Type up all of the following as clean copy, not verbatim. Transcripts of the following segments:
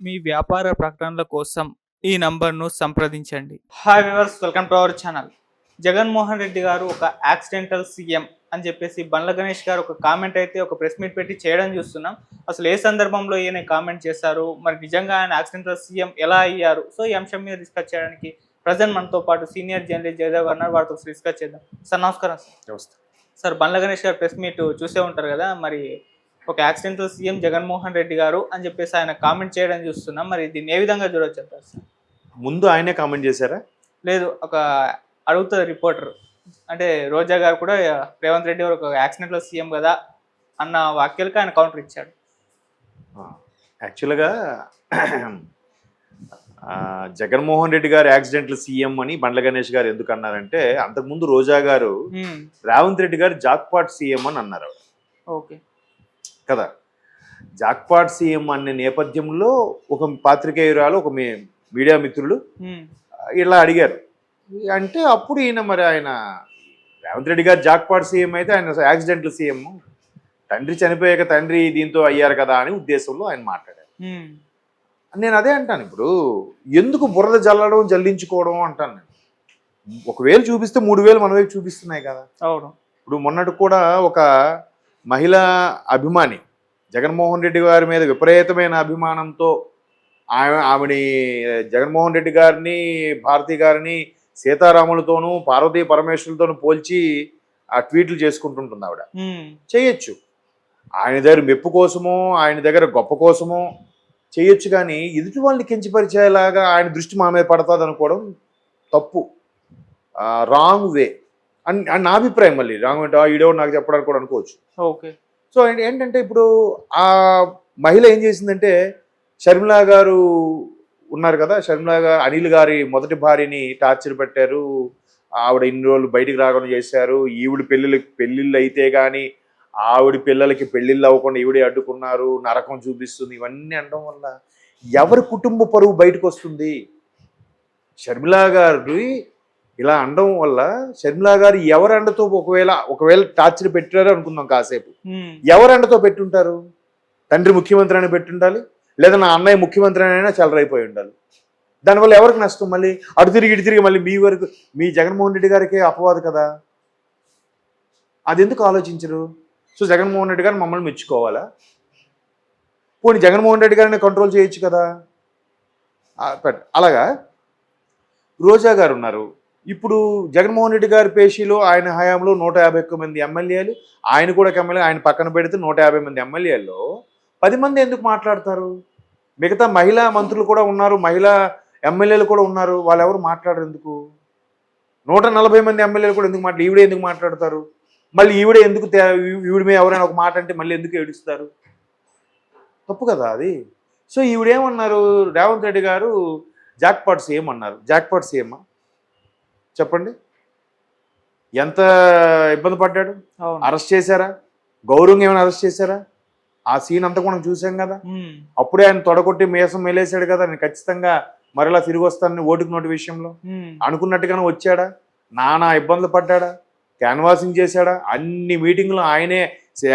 మీ వ్యాపార ప్రకటనల కోసం ఈ నంబర్ను సంప్రదించండి. Hi viewers, welcome to our channel. Jaganmohan Reddy గారు ఒక యాక్సిడెంటల్ సీఎం అని చెప్పేసి బండ్ల గణేష్ గారు ఒక కామెంట్ అయితే ఒక ప్రెస్ మీట్ పెట్టి చేయడం చూస్తున్నాం. అసలు ఏ సందర్భంలో ఈయన కామెంట్ చేశారు, మరి నిజంగా ఆయన యాక్సిడెంటల్ సీఎం ఎలా అయ్యారు? సో ఈ అంశం మీద డిస్కస్ చేయడానికి ప్రజెంట్ మనతో పాటు సీనియర్ జర్నలిస్ట్ జయదేవ్ గారు ఉన్నారు. వారితో డిస్కస్ చేద్దాం. సార్ నమస్కారం. నమస్తే సార్, బండ్ల గణేష్ గారు ప్రెస్ మీట్ చూసే ఉంటారు కదా, మరి ఒక యాక్సిడెంటల్ సీఎం జగన్మోహన్ రెడ్డి గారు అని చెప్పేసి ఆయన కామెంట్ చేయడం చూస్తున్నాం. మరి దీన్ని ఏ విధంగా చూడొచ్చు అంటారు సార్? ముందు ఆయనే కామెంట్ చేశారా? లేదు, ఒక అడుగుతుంది రిపోర్టర్, అంటే రోజా గారు కూడా రేవంత్ రెడ్డి గారు ఒక యాక్సిడెంటల్ సీఎం కదా అన్న వాక్యాలకు ఆయన కౌంటర్ ఇచ్చాడు. యాక్చువల్గా జగన్మోహన్ రెడ్డి గారు యాక్సిడెంటల్ సీఎం అని బండ్ల గణేష్ గారు ఎందుకు అన్నారంటే, అంతకుముందు రోజా గారు రేవంత్ రెడ్డి గారు జాక్పాట్ సీఎం అని అన్నారు. ఓకే కదా, జాక్పాట్ సీఎం అనే నేపథ్యంలో ఒక పాత్రికేయురాలు, ఒక మీడియా మిత్రులు ఇలా అడిగారు. అంటే అప్పుడు ఈయన ఆయన రేవంత్ రెడ్డి గారు జాక్పాట్ సీఎం అయితే ఆయన యాక్సిడెంటల్ సీఎం, తండ్రి చనిపోయాక తండ్రి దీంతో అయ్యారు కదా అని ఉద్దేశంలో ఆయన మాట్లాడారు. నేను అదే అంటాను, ఇప్పుడు ఎందుకు బురద జల్లడం జల్లించుకోవడం అంటాను నేను. 1,000 చూపిస్తే 3,000 మన వైపు చూపిస్తున్నాయి కదా. అవును. ఇప్పుడు మొన్నటి కూడా ఒక మహిళా అభిమాని జగన్మోహన్ రెడ్డి గారి మీద విపరీతమైన అభిమానంతో ఆవిని జగన్మోహన్ రెడ్డి గారిని, భారతి గారిని సీతారాములతోనూ పార్వతీ పరమేశ్వరులతోనూ పోల్చి ఆ ట్వీట్లు చేసుకుంటుంటుంది. ఆవిడ చేయొచ్చు, ఆయన దగ్గర మెప్పు కోసమో ఆయన దగ్గర గొప్ప కోసమో చేయొచ్చు, కానీ ఎదుటి వాళ్ళని కించపరిచేలాగా ఆయన దృష్టి మా మీద పడుతుంది అనుకోవడం తప్పు, రాంగ్ వే అని నా అభిప్రాయం. మళ్ళీ రాంగ్ అంటే ఈడో నాకు చెప్పడానికి కూడా అనుకోవచ్చు. ఓకే. సో ఏంటంటే ఇప్పుడు ఆ మహిళ ఏం చేసిందంటే, షర్మిలా గారు ఉన్నారు కదా, షర్మిలా గారు అనిల్ గారి మొదటి భార్యని టార్చర్ పెట్టారు, ఆవిడ ఇన్ని రోజులు బయటికి రాకుండా చేశారు, ఈవిడ పెళ్ళిళ్ళు అయితే కానీ ఆవిడ పిల్లలకి పెళ్ళిళ్ళు అవ్వకుండా ఈవిడే అడ్డుకున్నారు, నరకం చూపిస్తుంది, ఇవన్నీ అనడం వల్ల ఎవరి కుటుంబ పరువు బయటకు వస్తుంది? షర్మిలా గారి ఇలా అనడం వల్ల షర్మిలా గారు ఎవరి అండతో ఒకవేళ టార్చర్ పెట్టారు అనుకుందాం కాసేపు, ఎవరి అండతో పెట్టుంటారు? తండ్రి ముఖ్యమంత్రి అని పెట్టుండాలి, లేదా నా అన్నయ్య ముఖ్యమంత్రి అయినా చెలరైపోయి ఉండాలి. దానివల్ల ఎవరికి నష్టం? మళ్ళీ అటు తిరిగి ఇటు తిరిగి మళ్ళీ మీ వరకు, మీ జగన్మోహన్ రెడ్డి గారికే అపవాదు కదా. అది ఎందుకు ఆలోచించరు? సో జగన్మోహన్ రెడ్డి గారు మమ్మల్ని మెచ్చుకోవాలా? పోనీ జగన్మోహన్ రెడ్డి గారిని కంట్రోల్ చేయొచ్చు కదా. అలాగా రోజా గారు ఉన్నారు. ఇప్పుడు జగన్మోహన్ రెడ్డి గారి పేషీలో ఆయన హయాంలో 151 మంది ఎమ్మెల్యేలు, ఆయన కూడా ఎమ్మెల్యే, ఆయన పక్కన పెడితే 150 మంది ఎమ్మెల్యేల్లో 10 మంది ఎందుకు మాట్లాడతారు? మిగతా మహిళా మంత్రులు కూడా ఉన్నారు, మహిళా ఎమ్మెల్యేలు కూడా ఉన్నారు, వాళ్ళు ఎవరు మాట్లాడరు ఎందుకు? 140 మంది ఎమ్మెల్యేలు కూడా ఎందుకు ఈవిడే ఎందుకు మాట్లాడతారు? మళ్ళీ ఈవిడే ఎందుకు, ఈవిడ మీద ఎవరైనా ఒక మాట అంటే మళ్ళీ ఎందుకు ఏడుస్తారు? తప్పు కదా అది. సో ఈవిడేమన్నారు, రేవంత్ రెడ్డి గారు జాక్పాట్ సీఎం అన్నారు. జాక్పాట్ సీఎం చెప్పండి, ఎంత ఇబ్బంది పడ్డాడు? అరెస్ట్ చేశారా? గౌరవంగా ఏమైనా అరెస్ట్ చేశారా? ఆ సీన్ అంతా కూడా చూసాం కదా. అప్పుడే ఆయన తొడగొట్టి మేసం మేలేసాడు కదా, నేను ఖచ్చితంగా మరలా తిరిగి వస్తానని ఓటుకు నోటు విషయంలో అనుకున్నట్టుగానే వచ్చాడా? నానా ఇబ్బందులు పడ్డాడా? క్యాన్వాసింగ్ చేశాడా? అన్ని మీటింగ్లు ఆయనే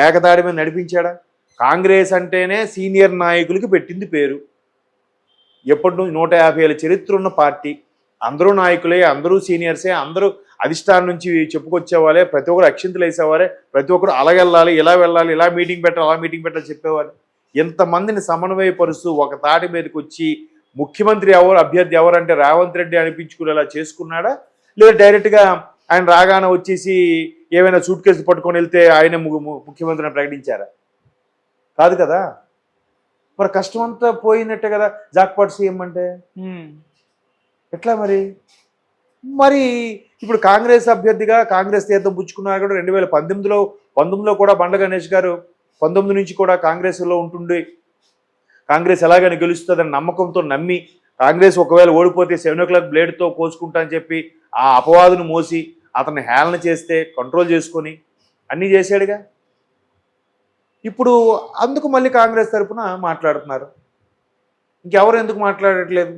ఏకదాడి మీద నడిపించాడా? కాంగ్రెస్ అంటేనే సీనియర్ నాయకులకి పెట్టింది పేరు. ఎప్పటి నుంచి 150 ఏళ్ళ చరిత్ర ఉన్న పార్టీ, అందరూ నాయకులే, అందరూ సీనియర్సే, అందరూ అధిష్టానం నుంచి చెప్పుకొచ్చేవాళ్ళే, ప్రతి ఒక్కరు అక్షింతలు వేసేవారే, ప్రతి ఒక్కరు అలాగెళ్ళాలి, ఇలా వెళ్ళాలి, ఇలా మీటింగ్ పెట్టాలి, అలా మీటింగ్ పెట్టాలి చెప్పేవాళ్ళు. ఎంతమందిని సమన్వయపరుస్తూ ఒక తాటి మీదకి వచ్చి ముఖ్యమంత్రి ఎవరు, అభ్యర్థి ఎవరంటే రేవంత్ రెడ్డి అనిపించుకునేలా చేసుకున్నాడా? లేదా డైరెక్ట్గా ఆయన రాగానే వచ్చేసి ఏమైనా సూట్ కేసు పట్టుకొని వెళ్తే ఆయన ముఖ్యమంత్రిని ప్రకటించారా? కాదు కదా. మరి కష్టం అంతా పోయినట్టే కదా జాక్పాట్ సీఎం అంటే. ఎట్లా మరి ఇప్పుడు కాంగ్రెస్ అభ్యర్థిగా కాంగ్రెస్ తీర్థం పుచ్చుకున్నారు కూడా. 2019లో కూడా బండ్ల గణేష్ గారు 19 నుంచి కూడా కాంగ్రెస్లో ఉంటుండే, కాంగ్రెస్ ఎలాగైనా గెలుస్తుందని నమ్మకంతో నమ్మి, కాంగ్రెస్ ఒకవేళ ఓడిపోతే 7 o'clock బ్లేడ్తో కోసుకుంటా అని చెప్పి ఆ అపవాదును మోసి అతన్ని హేళన చేస్తే కంట్రోల్ చేసుకొని అన్నీ చేశాడుగా. ఇప్పుడు అందుకు మళ్ళీ కాంగ్రెస్ తరఫున మాట్లాడుతున్నారు. ఇంకెవరు ఎందుకు మాట్లాడట్లేదు?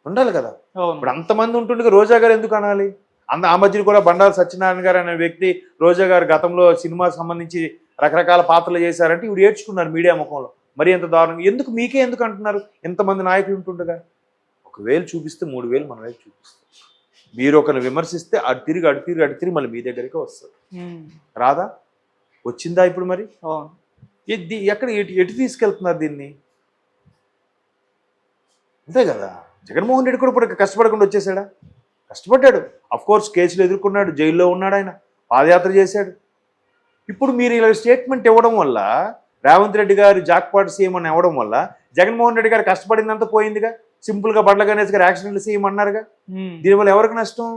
ఉండాలి కదా. ఇప్పుడు అంతమంది ఉంటుండగా రోజా గారు ఎందుకు అనాలి? ఆ మధ్యన కూడా బండారు సత్యనారాయణ గారు అనే వ్యక్తి, రోజా గారు గతంలో సినిమాకి సంబంధించి రకరకాల పాత్రలు చేశారంటే ఇవి ఏడ్చుకున్నారు మీడియా ముఖంలో. మరి ఎంత దారుణంగా ఎందుకు మీకే ఎందుకు అంటున్నారు ఎంతమంది నాయకులు ఉంటుండగా? 1,000 చూపిస్తే 3,000 మన వైపు చూపిస్తాం. మీరు ఒకరిని విమర్శిస్తే అటు తిరిగి మళ్ళీ మీ దగ్గరికి వస్తుంది. రాదా? వచ్చిందా ఇప్పుడు మరి? ఎక్కడ ఎటు తీసుకెళ్తున్నారు దీన్ని? అంతే కదా. జగన్మోహన్ రెడ్డి కూడా ఇప్పుడు కష్టపడకుండా వచ్చేసాడా? కష్టపడ్డాడు. కోర్స్ కేసులు ఎదుర్కొన్నాడు, జైల్లో ఉన్నాడు, ఆయన పాదయాత్ర చేశాడు. ఇప్పుడు మీరు ఇలా స్టేట్మెంట్ ఇవ్వడం వల్ల, రేవంత్ రెడ్డి గారు జాక్పాట్ సీఎం అని ఇవ్వడం వల్ల జగన్మోహన్ రెడ్డి గారు కష్టపడిందంతా పోయిందిగా. సింపుల్గా బండ్ల గణేష్ గారు యాక్సిడెంట్ సీఎం అన్నారుగా. దీనివల్ల ఎవరికి నష్టం?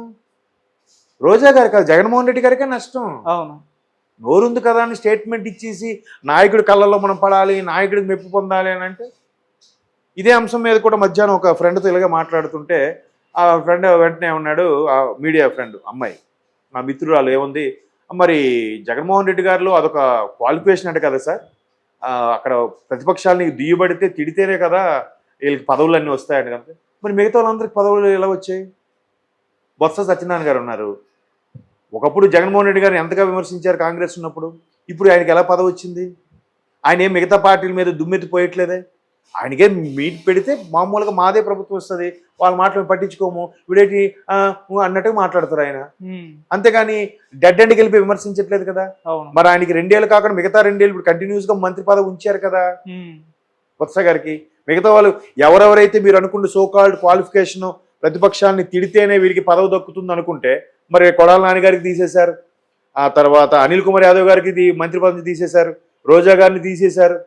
రోజా గారు కాదు, జగన్మోహన్ రెడ్డి గారికే నష్టం. అవును. నోరుంది కదా అని స్టేట్మెంట్ ఇచ్చేసి నాయకుడి కళ్ళల్లో మనం పడాలి, నాయకుడికి మెప్పు పొందాలి అని అంటే, ఇదే అంశం మీద కూడా మధ్యాహ్నం ఒక ఫ్రెండ్తో ఇలాగే మాట్లాడుతుంటే ఆ ఫ్రెండ్ వెంటనే ఉన్నాడు, ఆ మీడియా ఫ్రెండ్ అమ్మాయి, నా మిత్రురాలు ఏముంది, మరి జగన్మోహన్ రెడ్డి గారిలో అదొక క్వాలిఫికేషన్ అంటే కదా సార్, అక్కడ ప్రతిపక్షాలని దియ్యబడితే తిడితేనే కదా వీళ్ళకి పదవులు అన్నీ వస్తాయంట కదా. మరి మిగతా వాళ్ళందరికి పదవులు ఎలా వచ్చాయి? బొత్స సత్యనారాయణ గారు ఉన్నారు. ఒకప్పుడు జగన్మోహన్ రెడ్డి గారిని ఎంతగా విమర్శించారు కాంగ్రెస్ ఉన్నప్పుడు. ఇప్పుడు ఆయనకి ఎలా పదవి వచ్చింది? ఆయన ఏం మిగతా పార్టీల మీద దుమ్మెత్తిపోయట్లేదే. ఆయనకే మీట్ పెడితే మామూలుగా మాదే ప్రభుత్వం వస్తుంది, వాళ్ళ మాటలు పట్టించుకోము, వీడేటి అన్నట్టుగా మాట్లాడతారు ఆయన. అంతేగాని డెడ్ ఎండ్కి వెళ్ళిపోయి విమర్శించట్లేదు కదా. మరి ఆయనకి 2 ఏళ్ళు కాకుండా మిగతా 2 ఏళ్ళు ఇప్పుడు కంటిన్యూస్గా మంత్రి పదవి ఉంచారు కదా బొత్స గారికి. మిగతా వాళ్ళు ఎవరెవరైతే మీరు అనుకుంటే సోకాల్డ్ క్వాలిఫికేషన్ ప్రతిపక్షాన్ని తిడితేనే వీరికి పదవి దక్కుతుంది అనుకుంటే, మరి కొడాల నాన్నగారికి తీసేశారు, ఆ తర్వాత అనిల్ కుమార్ యాదవ్ గారికి మంత్రి పదవి తీసేశారు, రోజా గారిని తీసేశారు.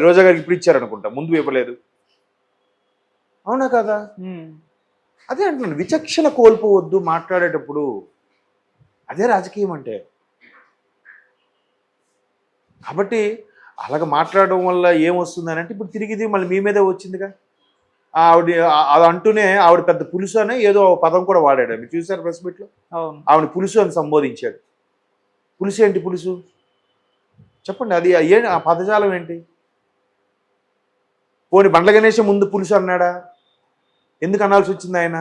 రోజా గారికి ఇప్పుడు ఇచ్చారు అనుకుంటా, ముందు ఇవ్వలేదు. అవునా కదా? అదే అంటున్నాను, విచక్షణ కోల్పోవద్దు మాట్లాడేటప్పుడు. అదే రాజకీయం అంటే. కాబట్టి అలాగ మాట్లాడడం వల్ల ఏమొస్తుంది అని అంటే, ఇప్పుడు తిరిగిది మళ్ళీ మీ మీదే వచ్చిందిగా. ఆవిడ అది అంటూనే ఆవిడ పెద్ద పులుసు అనే ఏదో పదం కూడా వాడాడు. మీరు చూసారు ప్రెస్ మీట్లో? ఆవిడ పులుసు అని సంబోధించాడు. పులుసు ఏంటి పులుసు చెప్పండి? అది ఆ పదజాలం ఏంటి? పోనీ బండ్ల గణేష్ ముందు పులుసు అన్నాడా? ఎందుకు అనాల్సి వచ్చింది ఆయన?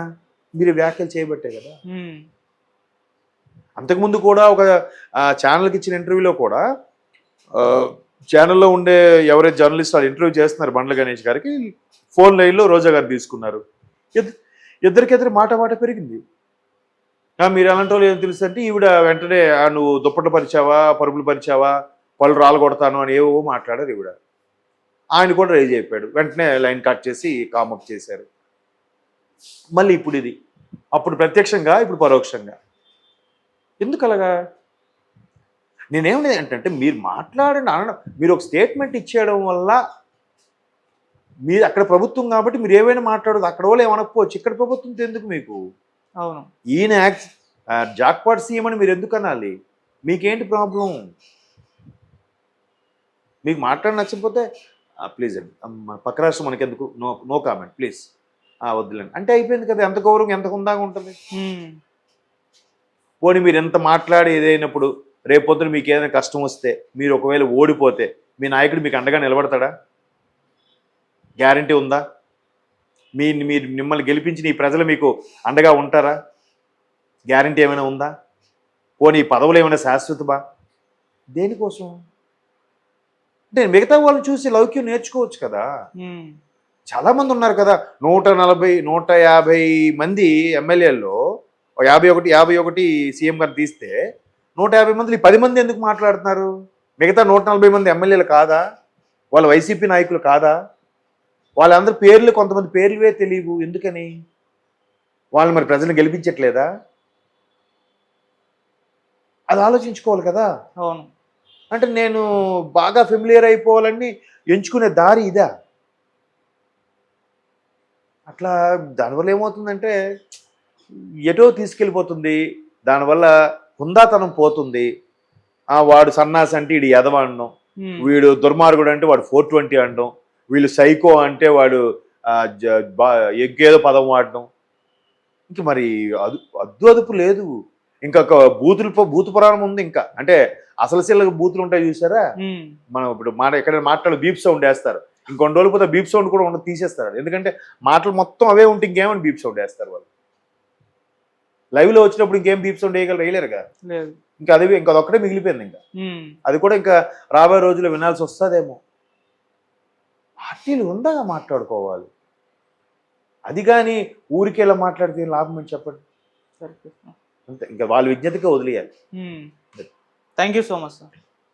మీరు వ్యాఖ్యలు చేయబట్టే కదా. అంతకుముందు కూడా ఒక ఛానల్కి ఇచ్చిన ఇంటర్వ్యూలో కూడా ఛానల్లో ఉండే ఎవరైతే జర్నలిస్ట్ వాళ్ళు ఇంటర్వ్యూ చేస్తున్నారు బండ్ల గణేష్ గారికి, ఫోన్ లైన్లో రోజా గారు తీసుకున్నారు. ఇద్దరికిద్దరు మాట పెరిగింది. మీరు ఎలాంటి వాళ్ళు ఏం తెలుసు అంటే, ఈవిడ వెంటనే నువ్వు దుప్పట్లు పరిచావా, పరుపులు పరిచావా, పళ్ళు రాళ్ళు కొడతాను అని ఏవో మాట్లాడారు ఈవిడ. ఆయన కూడా రేజ్ అయిపోయాడు. వెంటనే లైన్ కట్ చేసి కామప్ చేశారు. మళ్ళీ ఇప్పుడు ఇది, అప్పుడు ప్రత్యక్షంగా ఇప్పుడు పరోక్షంగా. ఎందుకు అలాగా? నేనేమనేది ఏంటంటే, మీరు మాట్లాడండి అనడం, మీరు ఒక స్టేట్మెంట్ ఇచ్చేయడం వల్ల మీరు అక్కడ ప్రభుత్వం కాబట్టి మీరు ఏమైనా మాట్లాడదు, అక్కడ వాళ్ళు ఏమనకపోవచ్చు, ఇక్కడ ప్రభుత్వంతో ఎందుకు మీకు? అవును. ఈయన జాక్పాట్ సీఎం అని మీరు ఎందుకు అనాలి? మీకేంటి ప్రాబ్లం? మీకు మాట్లాడి నచ్చకపోతే ప్లీజ్ అండి, పక్క రాష్ట్రం మనకెందుకు, నో కామెంట్ ప్లీజ్, వద్దులేండి అంటే అయిపోయింది కదా. ఎంత గౌరవం ఎంత హుందాగా ఉంటుంది. పోనీ మీరు ఎంత మాట్లాడి ఏదైనప్పుడు రేపొద్దున మీకు ఏదైనా కష్టం వస్తే, మీరు ఒకవేళ ఓడిపోతే మీ నాయకుడు మీకు అండగా నిలబడతాడా? గ్యారంటీ ఉందా? మీరు మిమ్మల్ని గెలిపించిన ఈ ప్రజలు మీకు అండగా ఉంటారా? గ్యారంటీ ఏమైనా ఉందా? పోనీ పదవులు ఏమైనా శాశ్వతమా? దేనికోసం అంటే మిగతా వాళ్ళని చూసి లౌక్యం నేర్చుకోవచ్చు కదా. చాలామంది ఉన్నారు కదా, 150 మంది ఎమ్మెల్యేల్లో 51 సీఎం గారు తీస్తే 150 మంది 10 మంది ఎందుకు మాట్లాడుతున్నారు? మిగతా 140 మంది ఎమ్మెల్యేలు కాదా? వాళ్ళ వైసీపీ నాయకులు కాదా? వాళ్ళందరి పేర్లు, కొంతమంది పేర్లువే తెలియవు. ఎందుకని? వాళ్ళు మరి ప్రజలను గెలిపించట్లేదా? అది ఆలోచించుకోవాలి కదా. అవును. అంటే నేను బాగా ఫెమిలియర్ అయిపోవాలని ఎంచుకునే దారి ఇదా? అట్లా దానివల్ల ఏమవుతుందంటే ఎటో తీసుకెళ్ళిపోతుంది. దానివల్ల హుందాతనం పోతుంది. వాడు సన్నాసి అంటే వీడు ఎదవ అనడం, వీడు దుర్మార్గుడు అంటే వాడు 420 అనడం, వీళ్ళు సైకో అంటే వాడు ఎగ్గేదో పదం వాడడం. ఇంక మరి అదుపు లేదు. ఇంకా బూతు పురాణం ఉంది. ఇంకా అంటే అసలు సిల్లగా బూతులు ఉంటాయి చూసారా? మనం ఇప్పుడు ఎక్కడైనా మాట్లాడు బీప్ సౌండ్ వేస్తారు, ఇంకొన్ని రోజులు పోతే బీప్ సౌండ్ కూడా ఉండదు, తీసేస్తారు. ఎందుకంటే మాటలు మొత్తం అవే ఉంటే ఇంకేమని బీప్ సౌండ్ వేస్తారు వాళ్ళు. లైవ్లో వచ్చినప్పుడు ఇంకేం బీప్ సౌండ్ వేయలేరుగా. ఇంకా అదొక్కటే మిగిలిపోయింది. ఇంకా అది కూడా ఇంకా రాబోయే రోజుల్లో వినాల్సి వస్తుందేమో. పార్టీలు ఉందాగా మాట్లాడుకోవాలి. అది కానీ ఊరికేలా మాట్లాడితే ఏం లాభం అని చెప్పండి. సరే. అంతే, ఇంకా వాళ్ళ విజ్ఞతకే వదిలేయాలి. Thank you so much sir.